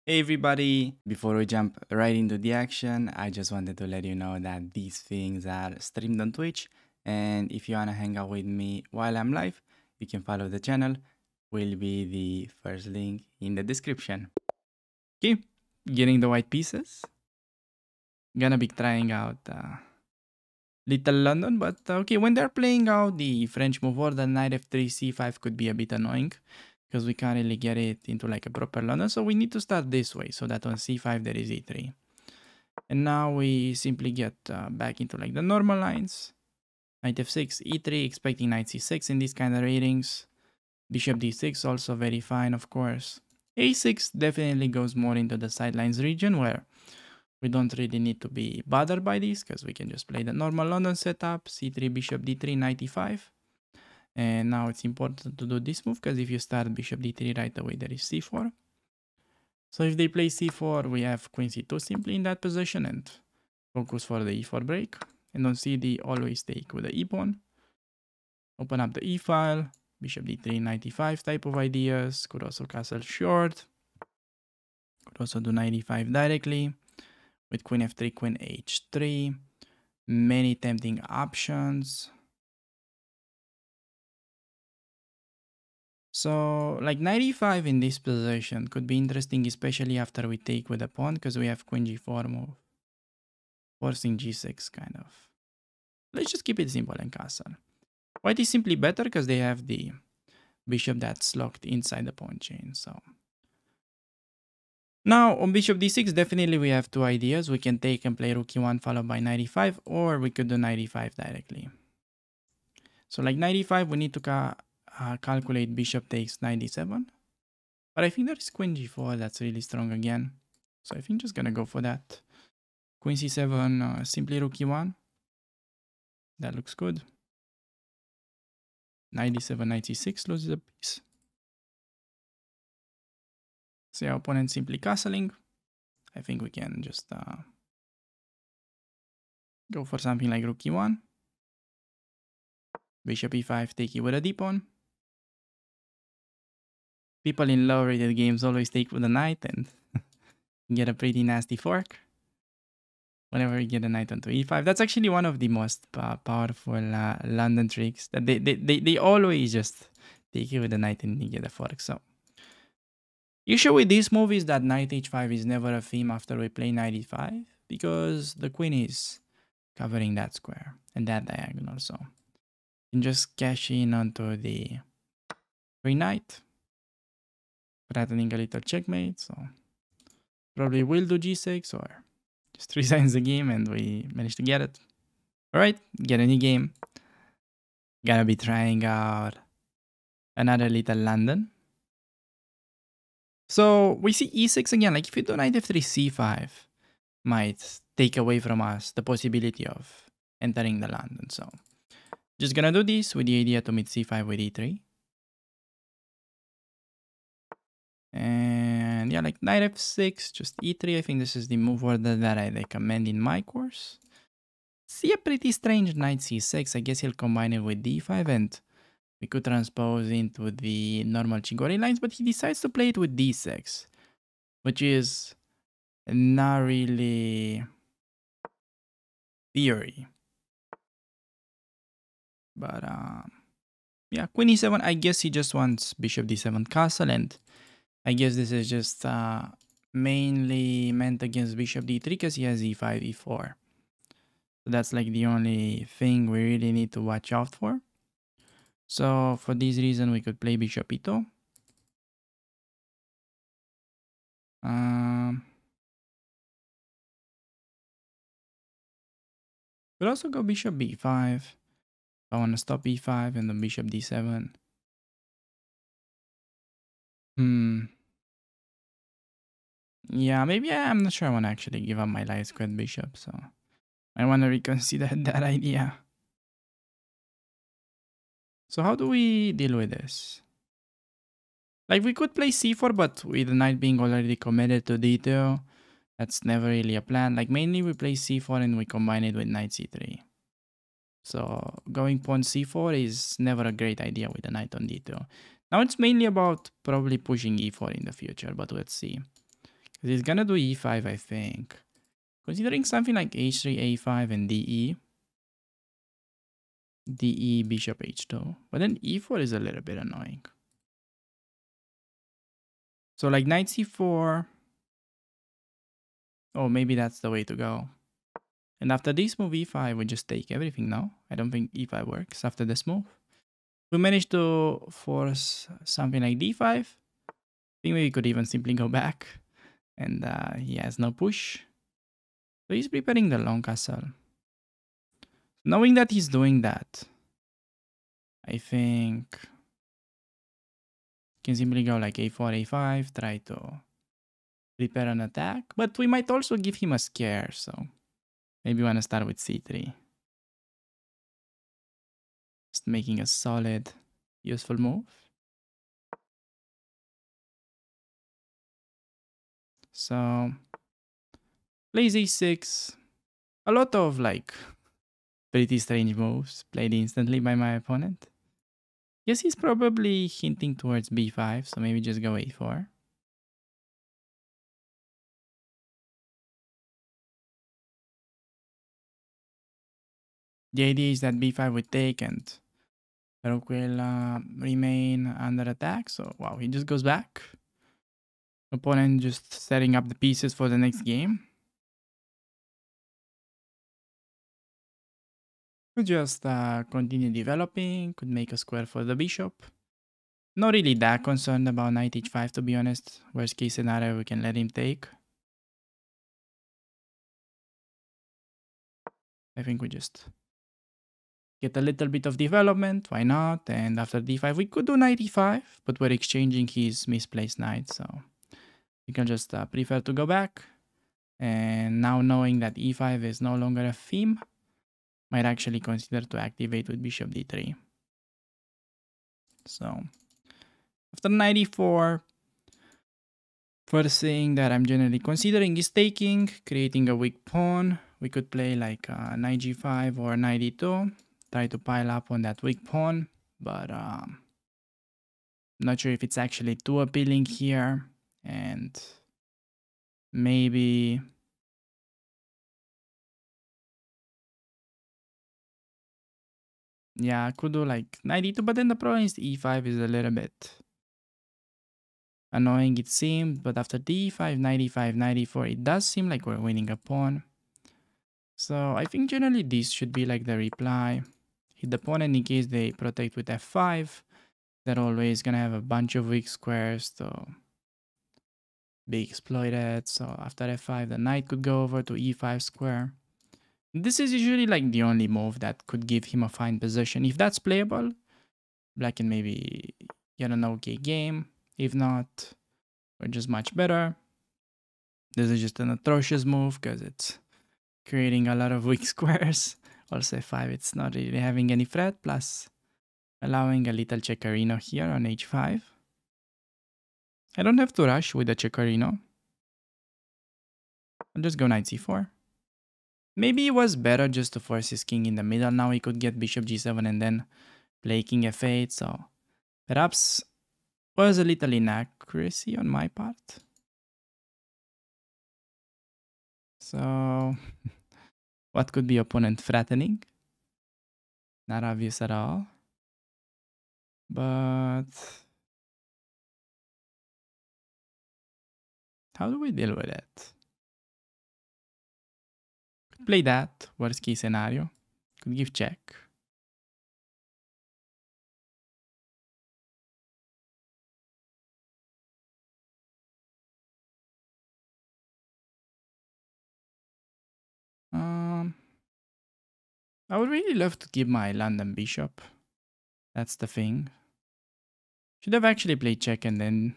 Hey everybody! Before we jump right into the action, I just wanted to let you know that these things are streamed on Twitch, and if you wanna hang out with me while I'm live, you can follow the channel. Will be the first link in the description. Okay, getting the white pieces. Gonna be trying out Little London, but okay, when they're playing out the French move or the knight f3 c5 could be a bit annoying because we can't really get it into like a proper London, so we need to start this way so that on c5 there is e3. And now we simply get back into like the normal lines. Knight f6, e3, expecting knight c6 in these kind of readings. Bishop d6 also very fine, of course. a6 definitely goes more into the sidelines region where we don't really need to be bothered by this because we can just play the normal London setup, c3, bishop d3, knight e5. And now it's important to do this move because if you start bishop d3 right away, there is c4. So if they play c4, we have queen c2 simply in that position and focus for the e4 break. And on cd, always take with the e pawn. Open up the e file, bishop d3, knight e5 type of ideas. Could also castle short. Could also do knight e5 directly with queen f3, queen h3. Many tempting options. So like knight e5 in this position could be interesting, especially after we take with a pawn because we have queen g4 move. Forcing g6 kind of. Let's just keep it simple and castle. White is simply better because they have the bishop that's locked inside the pawn chain. So now on bishop d6, definitely we have two ideas. We can take and play rook e1 followed by knight e5, or we could do knight e5 directly. So like knight e5, we need to calculate bishop takes knight d7. But I think there is queen g4 that's really strong again. So I think just gonna go for that. Queen c7, simply rook e1. That looks good. Knight d7, knight c6 loses a piece. So our opponent simply castling. I think we can just go for something like rook e1. Bishop e5, take it with a d-pawn. People in low rated games always take with a knight and get a pretty nasty fork. Whenever you get a knight onto e5. That's actually one of the most powerful London tricks. That they always just take it with a knight and you get a fork. So issue with this move is that knight h5 is never a theme after we play knight e5 because the queen is covering that square and that diagonal. So you can just cash in onto the free knight, threatening a little checkmate. So probably will do g6 or just resigns the game and we managed to get it. Alright, get a new game. Gonna be trying out another little London. So we see e6 again. Like if you do knight f3 c5, might take away from us the possibility of entering the London. So just gonna do this with the idea to meet c5 with e3. And yeah, like knight f6, just e3. I think this is the move order that I recommend in my course. See a pretty strange knight c6. I guess he'll combine it with d5 and we could transpose into the normal Chigori lines, but he decides to play it with d6, which is not really theory. But yeah, queen e7, I guess he just wants bishop d7 castle, and I guess this is just mainly meant against bishop d3 because he has e5, e4. So that's like the only thing we really need to watch out for. So for this reason, we could play bishop e2. Could also go bishop b5. I want to stop e5 and then bishop d7. Yeah, maybe I'm not sure I want to actually give up my light squared bishop, so I want to reconsider that idea. So how do we deal with this? Like we could play c4, but with the knight being already committed to d2, that's never really a plan. Like mainly we play c4 and we combine it with knight c3. So going pawn c4 is never a great idea with the knight on d2. Now it's mainly about probably pushing e4 in the future, but let's see. Because he's gonna do e5, I think. Considering something like h3, a5, and de. De, bishop h2. But then e4 is a little bit annoying. So like knight c4. Oh, maybe that's the way to go. And after this move e5, we just take everything now. I don't think e5 works after this move. We managed to force something like d5. I think we could even simply go back. And he has no push. So he's preparing the long castle. Knowing that he's doing that, I think can simply go like a4, a5, try to prepare an attack. But we might also give him a scare, so maybe we want to start with c3. Just making a solid, useful move. So, plays a6. A lot of like pretty strange moves played instantly by my opponent. Guess he's probably hinting towards b5, so maybe just go a4. The idea is that b5 would take and rook will remain under attack. So, wow, he just goes back. Opponent just setting up the pieces for the next game. Could just continue developing, could make a square for the bishop. Not really that concerned about knight h5, to be honest. Worst case scenario, we can let him take. I think we just get a little bit of development, why not? And after d5, we could do knight e5, but we're exchanging his misplaced knight, so we can just prefer to go back. And now knowing that e5 is no longer a theme, might actually consider to activate with bishop d3. So after knight e4, first thing that I'm generally considering is taking, creating a weak pawn. We could play like knight g5 or knight e2, try to pile up on that weak pawn, but not sure if it's actually too appealing here. And maybe yeah, I could do like knight e2, but then the problem is e5 is a little bit annoying, it seemed. But after d5, knight e5, knight e4, it does seem like we're winning a pawn. So I think generally this should be like the reply. Hit the pawn, and in case they protect with f5, they're always gonna have a bunch of weak squares to be exploited. So after f5, the knight could go over to e5 square. This is usually like the only move that could give him a fine position. If that's playable, black can maybe get an okay game. If not, we're just much better. This is just an atrocious move because it's creating a lot of weak squares. Also f5, it's not really having any threat, plus allowing a little checkerino here on h5. I don't have to rush with the checkerino. I'll just go knight c4. Maybe it was better just to force his king in the middle. Now he could get bishop g7 and then play king f8. So perhaps was a little inaccuracy on my part. So what could be opponent threatening? Not obvious at all. But how do we deal with it? Could play that, worst case scenario. Could give check. I would really love to keep my London bishop. That's the thing. Should have actually played check and then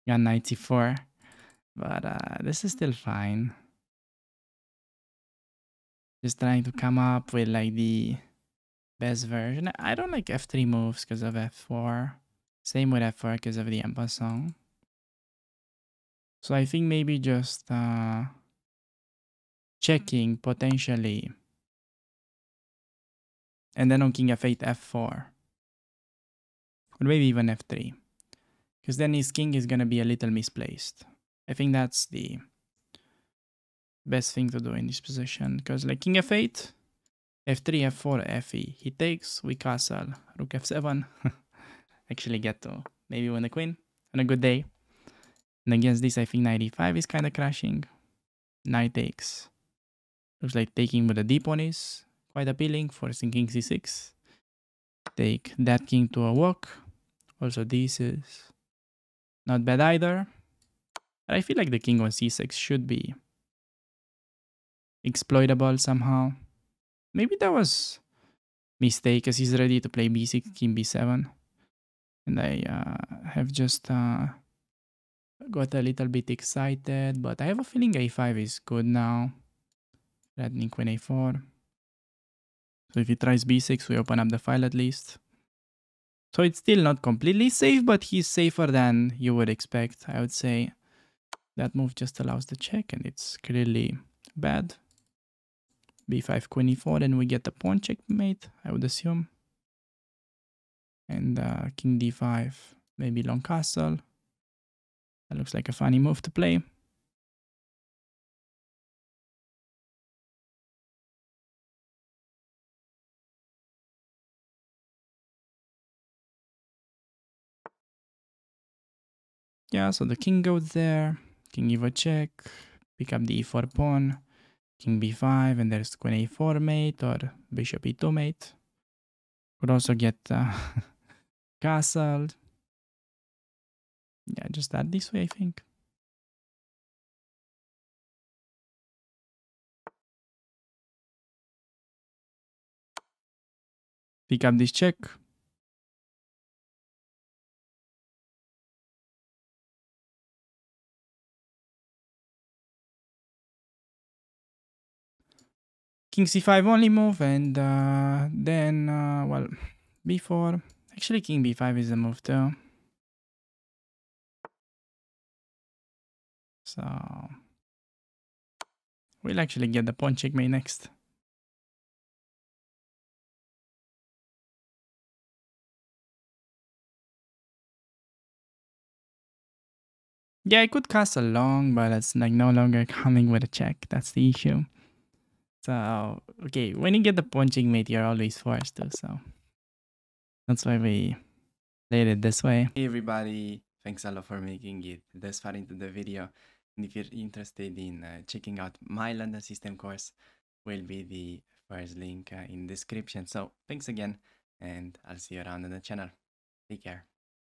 got knight c4. But this is still fine. Just trying to come up with like the best version. I don't like f3 moves because of f4. Same with f4 because of the en passant. So I think maybe just checking potentially. And then on king f8, f4. Or maybe even f3. Because then his king is going to be a little misplaced. I think that's the best thing to do in this position, because like king f8, f3, f4, fe, he takes, we castle, rook f7, actually get to maybe win the queen on a good day. And against this, I think knight e5 is kind of crashing. Knight takes. Looks like taking with a d pawn is quite appealing, forcing king c6. Take that king to a walk. Also, this is not bad either. But I feel like the king on c6 should be exploitable somehow. Maybe that was mistake, because he's ready to play b6, king b7. And I have just got a little bit excited, but I have a feeling a5 is good now. Threatening queen a4. So if he tries b6, we open up the file at least. So it's still not completely safe, but he's safer than you would expect, I would say. That move just allows the check, and it's clearly bad. b5, queen e4, and we get the pawn checkmate, I would assume. And king d5, maybe long castle. That looks like a funny move to play. Yeah, so the king goes there, king e4 check, pick up the e4 pawn, king b5, and there's queen a4 mate or bishop e2 mate. Could also get castled. Yeah, just that this way, I think. Pick up this check. King c5 only move, and then, well, b4. Actually, king b5 is the move too. So we'll actually get the pawn checkmate next. Yeah, I could castle long, but it's like no longer coming with a check. That's the issue. So, okay, when you get the pawn checkmate, you're always forced to, so that's why we played it this way. Hey everybody, thanks a lot for making it this far into the video. And if you're interested in checking out my London system course, will be the first link in description. So thanks again, and I'll see you around on the channel. Take care.